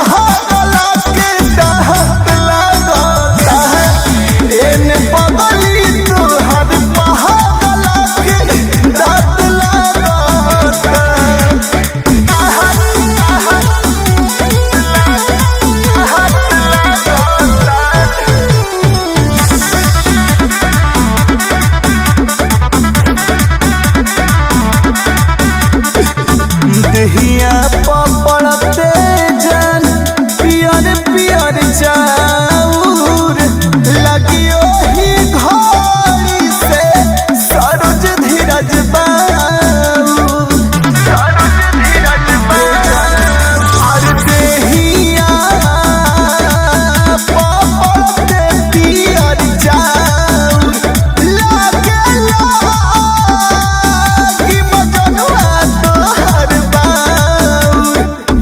पहागला के दाहत लागता एने पगली तोहर पहागला के दाहत लागता। दहिया पड़ते जान पियर पियर चाउर लगियो ही घड़ी से सरोज धीरज बाबू और दहिया पड़ते पियर चाउर लगेला कि मजनुआ तोहर बाउर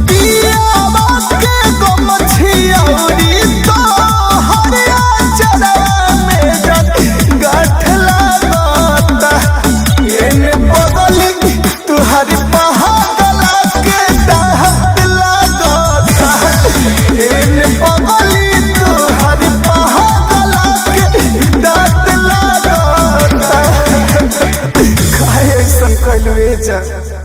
पियावा के गमछियौरी तोहर अचरवा में जग गाँठ लागता एने बगली तोहर पहागला के दाहत लागता एने बगली तोहर पहागला के दाहत लागता। काहे ऐसन कइलू ए जा।